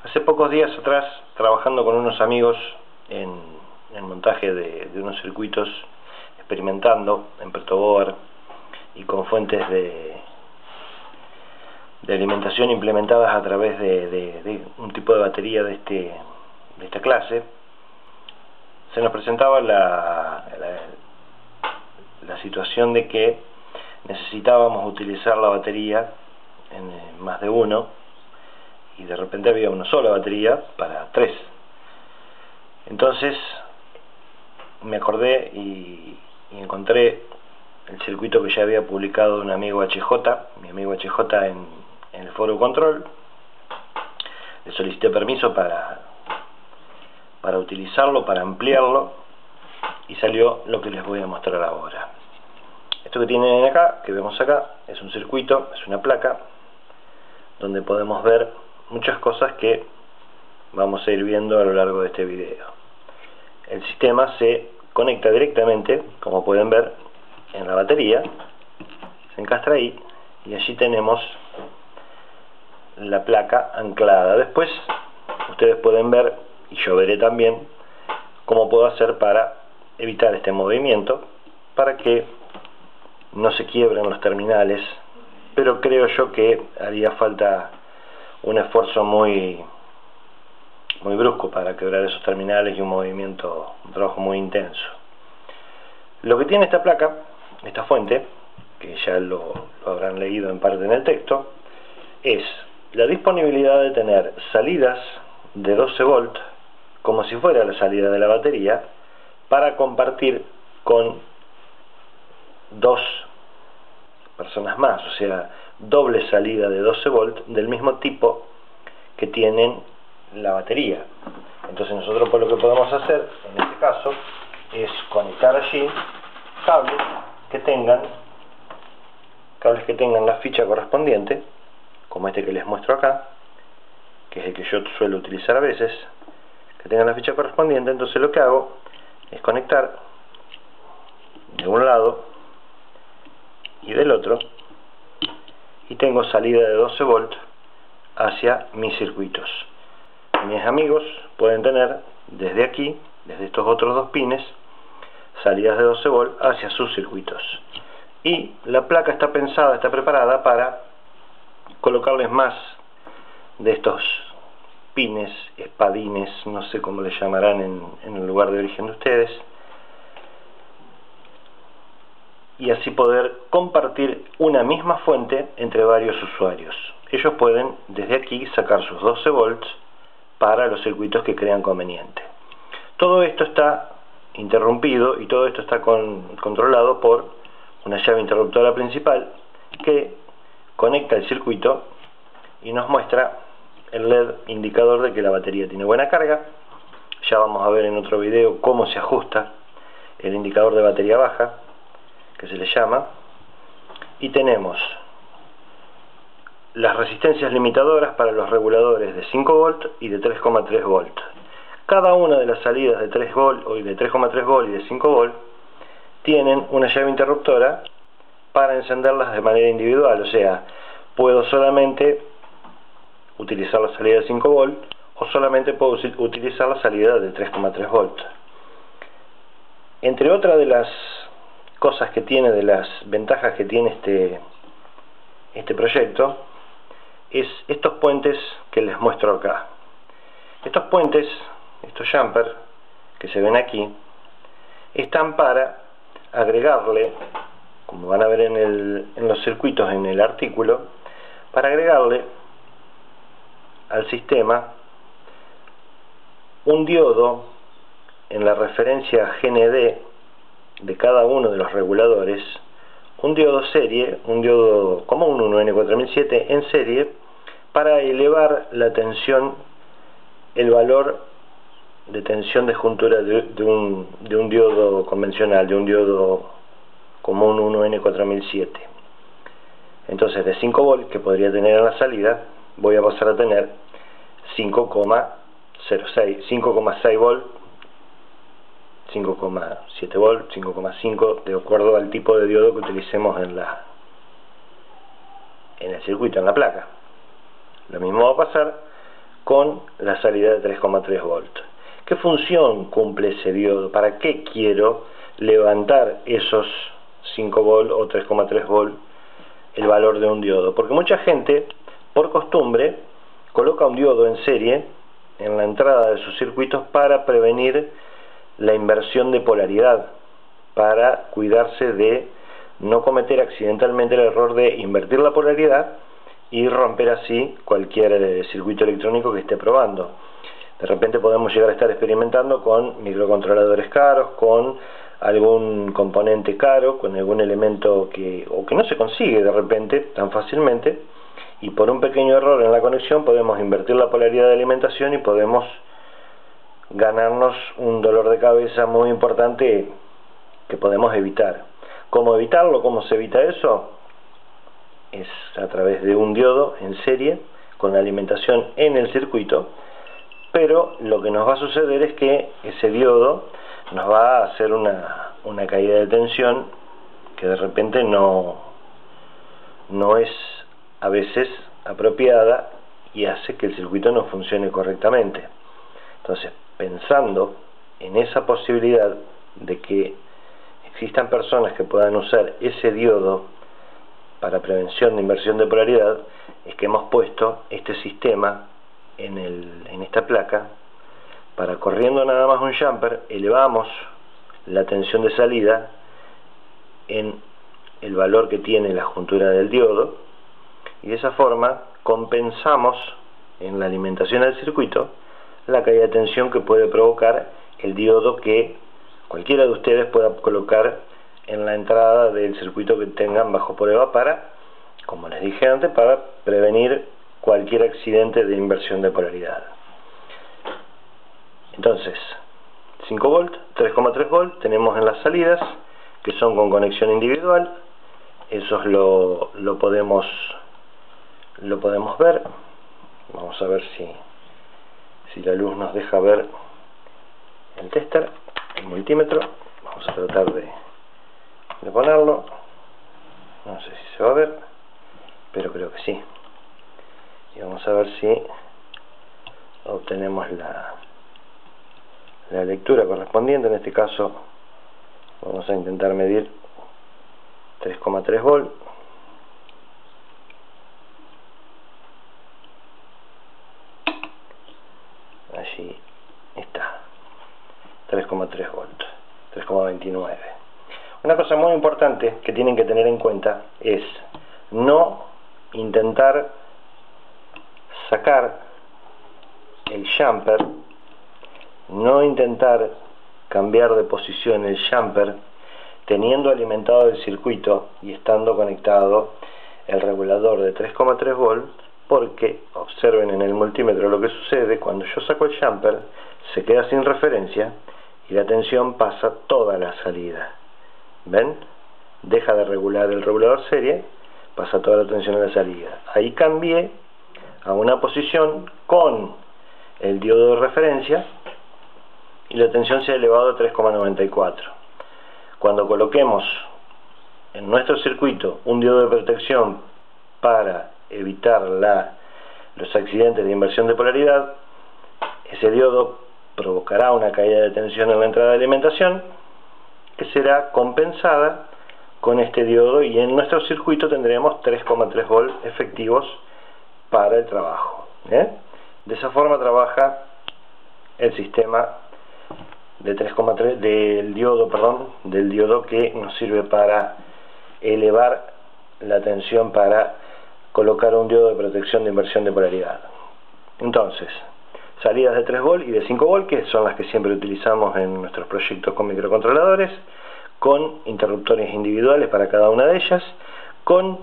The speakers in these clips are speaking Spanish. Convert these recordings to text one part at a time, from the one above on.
Hace pocos días atrás, trabajando con unos amigos en el montaje de unos circuitos, experimentando en protoboard y con fuentes de alimentación implementadas a través de un tipo de batería de esta clase, se nos presentaba la situación de que necesitábamos utilizar la batería en más de uno, y de repente había una sola batería para tres. Entonces me acordé y encontré el circuito que ya había publicado un amigo HJ, mi amigo HJ en el foro control. Le solicité permiso para utilizarlo, para ampliarlo, y salió lo que les voy a mostrar ahora. Esto que tienen acá, que vemos acá, es un circuito, es una placa donde podemos ver muchas cosas que vamos a ir viendo a lo largo de este video. El sistema se conecta directamente, como pueden ver, en la batería, se encastra ahí, y allí tenemos la placa anclada. Después ustedes pueden ver, y yo veré también, cómo puedo hacer para evitar este movimiento, para que no se quiebren los terminales, pero creo yo que haría falta un esfuerzo muy brusco para quebrar esos terminales y un trabajo muy intenso. Lo que tiene esta placa, esta fuente, que ya lo habrán leído en parte en el texto, es la disponibilidad de tener salidas de 12 volt, como si fuera la salida de la batería, para compartir con dos personas más, o sea, doble salida de 12 volt del mismo tipo que tienen la batería. Entonces nosotros lo que podemos hacer en este caso es conectar allí cables que tengan la ficha correspondiente, como este que les muestro acá, que es el que yo suelo utilizar a veces, que tengan la ficha correspondiente. Entonces lo que hago es conectar de un lado y del otro, y tengo salida de 12 volt hacia mis circuitos. Mis amigos pueden tener desde aquí, desde estos otros dos pines, salidas de 12 volt hacia sus circuitos. Y la placa está pensada, está preparada para colocarles más de estos pines, espadines, no sé cómo le llamarán en el lugar de origen de ustedes, y así poder compartir una misma fuente entre varios usuarios. Ellos pueden desde aquí sacar sus 12 volts para los circuitos que crean conveniente. Todo esto está interrumpido y todo esto está controlado por una llave interruptora principal que conecta el circuito y nos muestra el LED indicador de que la batería tiene buena carga. Ya vamos a ver en otro video cómo se ajusta el indicador de batería baja, que se le llama, y tenemos las resistencias limitadoras para los reguladores de 5 volt y de 3,3 volt. Cada una de las salidas de 3 volt o de 3,3 volt y de 5 volt tienen una llave interruptora para encenderlas de manera individual, o sea, puedo solamente utilizar la salida de 5 volt o solamente puedo utilizar la salida de 3,3 volt. Entre otras de las cosas que tiene, de las ventajas que tiene este proyecto, es estos puentes que les muestro acá. Estos puentes, estos jumper que se ven aquí, están para agregarle, como van a ver en los circuitos en el artículo, para agregarle al sistema un diodo en la referencia GND de cada uno de los reguladores, un diodo serie, un diodo como un 1N4007 en serie, para elevar la tensión, el valor de tensión de juntura de un diodo convencional, de un diodo como un 1N4007. Entonces de 5 volt que podría tener en la salida, voy a pasar a tener 5,6 volt, 5,7 volt, 5,5, de acuerdo al tipo de diodo que utilicemos en el circuito, en la placa. Lo mismo va a pasar con la salida de 3,3 volts. ¿Qué función cumple ese diodo? ¿Para qué quiero levantar esos 5 volts o 3,3 volts el valor de un diodo? Porque mucha gente, por costumbre, coloca un diodo en serie en la entrada de sus circuitos para prevenir la inversión de polaridad, para cuidarse de no cometer accidentalmente el error de invertir la polaridad y romper así cualquier circuito electrónico que esté probando. De repente podemos llegar a estar experimentando con microcontroladores caros, con algún componente caro, con algún elemento que no se consigue de repente tan fácilmente, y por un pequeño error en la conexión podemos invertir la polaridad de alimentación y podemos ganarnos un dolor de cabeza muy importante que podemos evitar. ¿Cómo evitarlo? ¿Cómo se evita eso? Es a través de un diodo en serie con la alimentación en el circuito, pero lo que nos va a suceder es que ese diodo nos va a hacer una caída de tensión que de repente no es a veces apropiada y hace que el circuito no funcione correctamente. Entonces, pensando en esa posibilidad de que existan personas que puedan usar ese diodo para prevención de inversión de polaridad, es que hemos puesto este sistema en esta placa para, corriendo nada más un jumper, elevamos la tensión de salida en el valor que tiene la juntura del diodo, y de esa forma compensamos en la alimentación al circuito la caída de tensión que puede provocar el diodo que cualquiera de ustedes pueda colocar en la entrada del circuito que tengan bajo prueba para, como les dije antes, para prevenir cualquier accidente de inversión de polaridad. Entonces, 5 volts, 3,3 volts tenemos en las salidas, que son con conexión individual. Esos lo podemos ver. Vamos a ver si la luz nos deja ver el tester, el multímetro. Vamos a tratar de ponerlo. No sé si se va a ver, pero creo que sí. Y vamos a ver si obtenemos la lectura correspondiente. En este caso vamos a intentar medir 3,3 volts. Allí está, 3,3 volts, 3,29. Una cosa muy importante que tienen que tener en cuenta es no intentar sacar el jumper, no intentar cambiar de posición el jumper teniendo alimentado el circuito y estando conectado el regulador de 3,3 volts, porque observen en el multímetro lo que sucede cuando yo saco el jumper, se queda sin referencia y la tensión pasa toda la salida. ¿Ven? Deja de regular el regulador serie, pasa toda la tensión en la salida. Ahí cambié a una posición con el diodo de referencia y la tensión se ha elevado a 3,94. Cuando coloquemos en nuestro circuito un diodo de protección para evitar los accidentes de inversión de polaridad, ese diodo provocará una caída de tensión en la entrada de alimentación que será compensada con este diodo, y en nuestro circuito tendremos 3,3 volts efectivos para el trabajo. De esa forma trabaja el sistema de 3,3 del diodo que nos sirve para elevar la tensión para colocar un diodo de protección de inversión de polaridad. Entonces, salidas de 3 volts y de 5 volts, que son las que siempre utilizamos en nuestros proyectos con microcontroladores, con interruptores individuales para cada una de ellas, con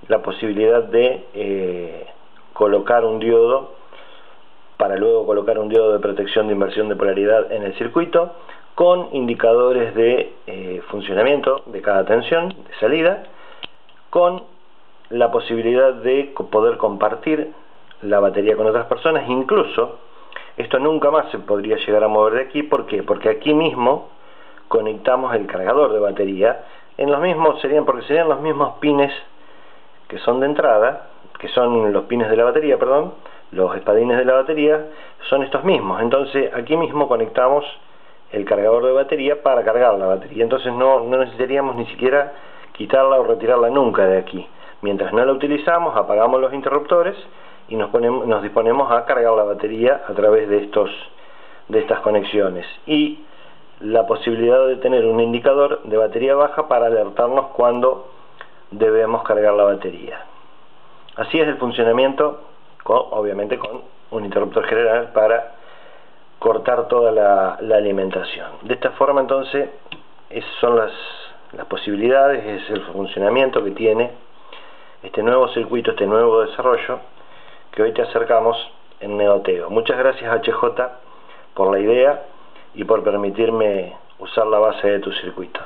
la posibilidad de colocar un diodo para luego colocar un diodo de protección de inversión de polaridad en el circuito, con indicadores de funcionamiento de cada tensión de salida, con la posibilidad de poder compartir la batería con otras personas. Incluso esto nunca más se podría llegar a mover de aquí. ¿Por qué? Porque aquí mismo conectamos el cargador de batería en los mismos, serían los mismos pines que son de entrada, que son los pines de la batería, perdón, los espadines de la batería son estos mismos. Entonces aquí mismo conectamos el cargador de batería para cargar la batería. Entonces no necesitaríamos ni siquiera quitarla o retirarla nunca de aquí. Mientras no la utilizamos, apagamos los interruptores y nos disponemos a cargar la batería a través de estas conexiones. Y la posibilidad de tener un indicador de batería baja para alertarnos cuando debemos cargar la batería. Así es el funcionamiento, obviamente con un interruptor general para cortar toda la alimentación. De esta forma entonces esas son las posibilidades, es el funcionamiento que tiene este nuevo circuito, este nuevo desarrollo que hoy te acercamos en Neoteo. Muchas gracias HJ por la idea y por permitirme usar la base de tu circuito.